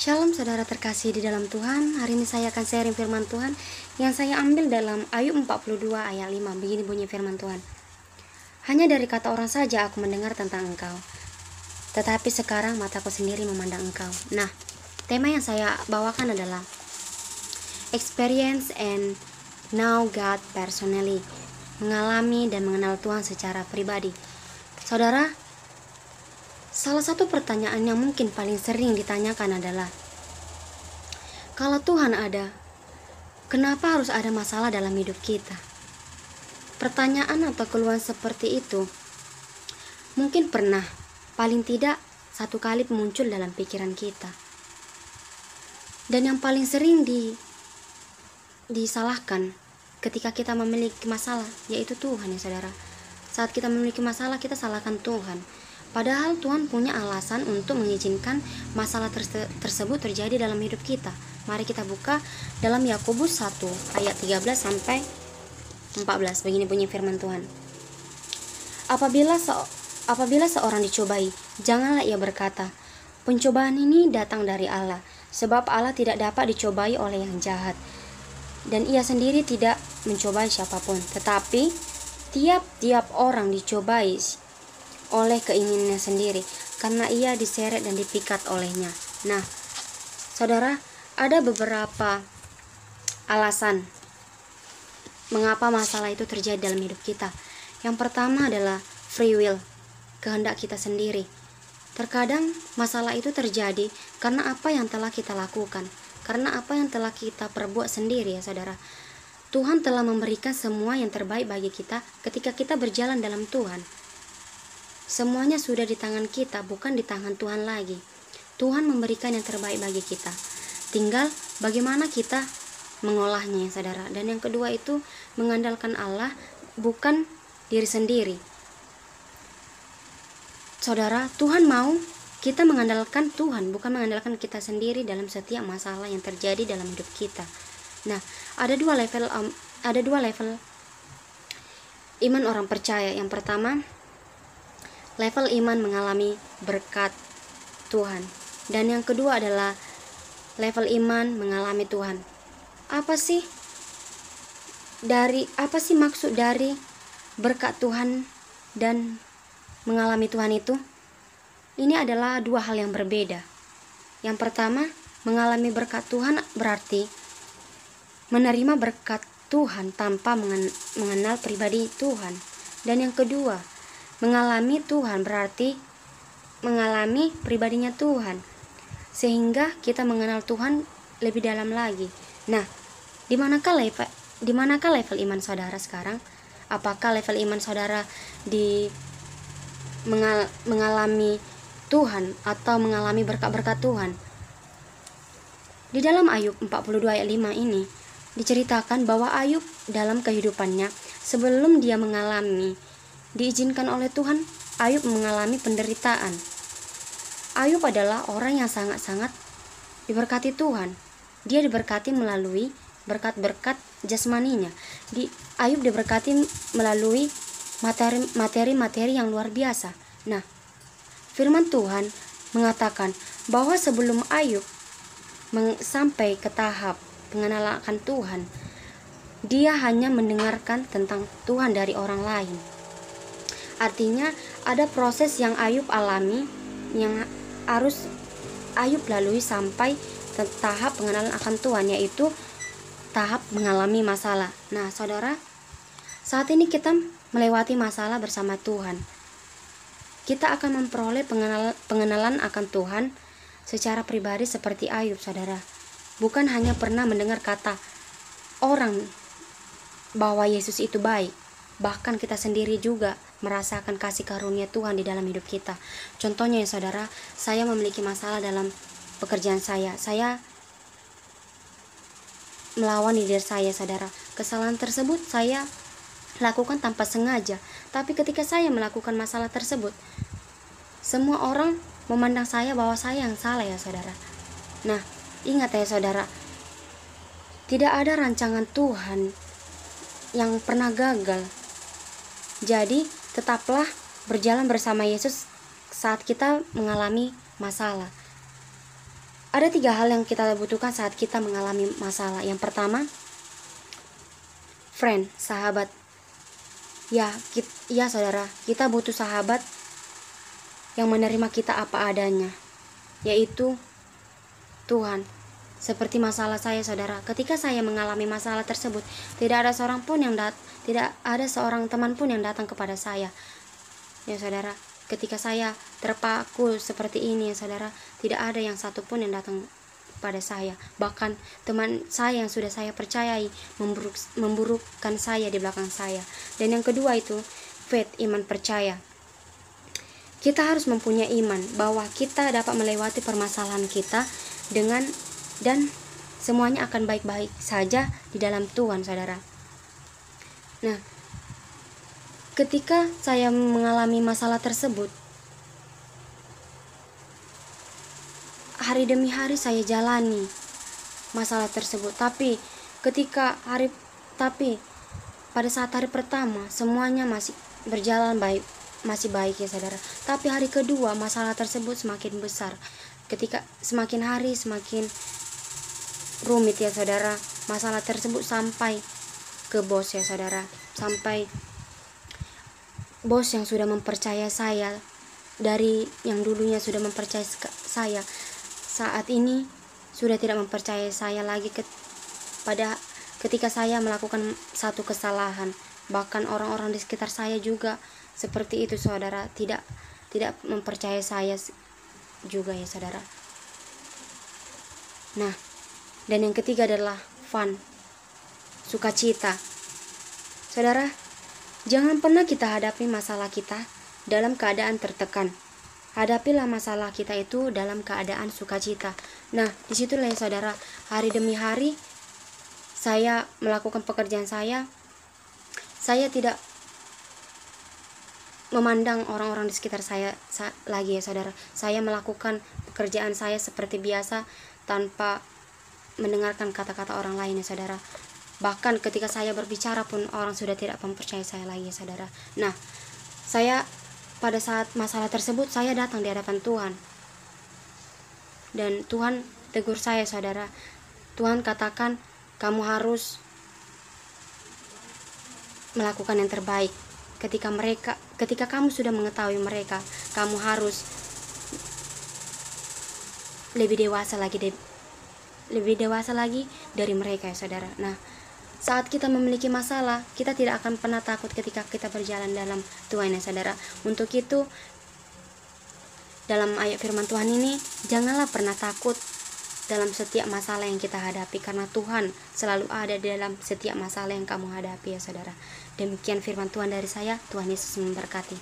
Shalom saudara terkasih di dalam Tuhan. Hari ini saya akan sharing firman Tuhan yang saya ambil dalam Ayub 42 ayat 5. Begini bunyi firman Tuhan. Hanya dari kata orang saja aku mendengar tentang engkau, tetapi sekarang mataku sendiri memandang engkau. Nah, tema yang saya bawakan adalah Experience and Know God Personally. Mengalami dan mengenal Tuhan secara pribadi. Saudara, salah satu pertanyaan yang mungkin paling sering ditanyakan adalah, kalau Tuhan ada, kenapa harus ada masalah dalam hidup kita? Pertanyaan atau keluhan seperti itu mungkin pernah, paling tidak satu kali muncul dalam pikiran kita. Dan yang paling sering disalahkan ketika kita memiliki masalah, yaitu Tuhan ya saudara. Saat kita memiliki masalah, kita salahkan Tuhan. Padahal Tuhan punya alasan untuk mengizinkan masalah tersebut terjadi dalam hidup kita. Mari kita buka dalam Yakobus 1 ayat 13 sampai 14. Begini bunyi firman Tuhan. Apabila seorang dicobai, janganlah ia berkata, pencobaan ini datang dari Allah, sebab Allah tidak dapat dicobai oleh yang jahat, dan ia sendiri tidak mencobai siapapun. Tetapi tiap-tiap orang dicobai oleh keinginannya sendiri, karena ia diseret dan dipikat olehnya. Nah, saudara, ada beberapa alasan mengapa masalah itu terjadi dalam hidup kita. Yang pertama adalah free will, kehendak kita sendiri. Terkadang masalah itu terjadi karena apa yang telah kita lakukan, karena apa yang telah kita perbuat sendiri ya saudara. Tuhan telah memberikan semua yang terbaik bagi kita ketika kita berjalan dalam Tuhan. Semuanya sudah di tangan kita, bukan di tangan Tuhan lagi. Tuhan memberikan yang terbaik bagi kita. Tinggal bagaimana kita mengolahnya ya saudara. Dan yang kedua itu mengandalkan Allah, bukan diri sendiri. Saudara, Tuhan mau kita mengandalkan Tuhan, bukan mengandalkan kita sendiri dalam setiap masalah yang terjadi dalam hidup kita. Nah, ada dua level iman orang percaya. Yang pertama, level iman mengalami berkat Tuhan. Dan yang kedua adalah level iman mengalami Tuhan. Apa sih maksud dari berkat Tuhan dan mengalami Tuhan itu? Ini adalah dua hal yang berbeda. Yang pertama, mengalami berkat Tuhan berarti menerima berkat Tuhan tanpa mengenal pribadi Tuhan. Dan yang kedua, mengalami Tuhan berarti mengalami pribadinya Tuhan, sehingga kita mengenal Tuhan lebih dalam lagi. Nah, di manakah level iman saudara sekarang? Apakah level iman saudara di mengalami Tuhan atau mengalami berkat-berkat Tuhan? Di dalam Ayub 42 ayat 5 ini diceritakan bahwa Ayub dalam kehidupannya sebelum dia diizinkan oleh Tuhan, Ayub mengalami penderitaan. Ayub adalah orang yang sangat-sangat diberkati Tuhan. Dia diberkati melalui berkat-berkat jasmaninya. Ayub diberkati melalui materi-materi yang luar biasa. Nah, firman Tuhan mengatakan bahwa sebelum Ayub sampai ke tahap pengenalan akan Tuhan, dia hanya mendengarkan tentang Tuhan dari orang lain. Artinya ada proses yang Ayub alami, yang harus Ayub lalui sampai ke tahap pengenalan akan Tuhan, yaitu tahap mengalami masalah. Nah saudara, saat ini kita melewati masalah bersama Tuhan. Kita akan memperoleh pengenalan akan Tuhan secara pribadi seperti Ayub saudara. Bukan hanya pernah mendengar kata orang bahwa Yesus itu baik, bahkan kita sendiri juga merasakan kasih karunia Tuhan di dalam hidup kita. Contohnya ya saudara, saya memiliki masalah dalam pekerjaan saya. Saya melawan diri saya saudara. Kesalahan tersebut saya lakukan tanpa sengaja. Tapi ketika saya melakukan masalah tersebut, semua orang memandang saya bahwa saya yang salah ya saudara. Nah, ingat ya saudara, tidak ada rancangan Tuhan yang pernah gagal. Jadi tetaplah berjalan bersama Yesus saat kita mengalami masalah. Ada Ada 3 hal yang kita butuhkan saat kita mengalami masalah. Yang pertama, friend, sahabat. Ya saudara, kita butuh sahabat yang menerima kita apa adanya, yaitu Tuhan. Seperti masalah saya, saudara. Ketika saya mengalami masalah tersebut, tidak ada seorang teman pun yang datang kepada saya. Ya saudara, ketika saya terpaku seperti ini, ya saudara, tidak ada yang satupun yang datang pada saya. Bahkan teman saya yang sudah saya percayai memburukkan saya di belakang saya. Dan yang kedua itu faith, iman percaya. Kita harus mempunyai iman bahwa kita dapat melewati permasalahan kita dan semuanya akan baik-baik saja di dalam Tuhan, saudara. Nah, ketika saya mengalami masalah tersebut, hari demi hari saya jalani masalah tersebut. Tapi pada saat hari pertama semuanya masih berjalan baik, masih baik ya saudara. Tapi hari kedua masalah tersebut semakin besar. Ketika semakin hari semakin rumit ya saudara. Masalah tersebut sampai ke bos ya saudara. Sampai bos yang sudah mempercaya saya, dari yang dulunya sudah mempercayai saya, saat ini sudah tidak mempercayai saya lagi ketika saya melakukan satu kesalahan. Bahkan orang-orang di sekitar saya juga seperti itu saudara, tidak mempercayai saya juga ya saudara. Nah, dan yang ketiga adalah fun, sukacita. Saudara, jangan pernah kita hadapi masalah kita dalam keadaan tertekan. Hadapilah masalah kita itu dalam keadaan sukacita. Nah, disitulah ya saudara, hari demi hari saya melakukan pekerjaan saya tidak memandang orang-orang di sekitar saya lagi ya saudara. Saya melakukan pekerjaan saya seperti biasa tanpa mendengarkan kata-kata orang lain ya saudara. Bahkan ketika saya berbicara pun orang sudah tidak mempercayai saya lagi ya saudara. Nah, pada saat masalah tersebut saya datang di hadapan Tuhan. Dan Tuhan tegur saya saudara. Tuhan katakan, kamu harus melakukan yang terbaik. Ketika kamu sudah mengetahui mereka, kamu harus lebih dewasa lagi dari mereka ya saudara. Nah, saat kita memiliki masalah, kita tidak akan pernah takut ketika kita berjalan dalam Tuhan ya saudara. Untuk itu, dalam ayat firman Tuhan ini, janganlah pernah takut dalam setiap masalah yang kita hadapi, karena Tuhan selalu ada dalam setiap masalah yang kamu hadapi ya saudara. Demikian firman Tuhan dari saya. Tuhan Yesus memberkati.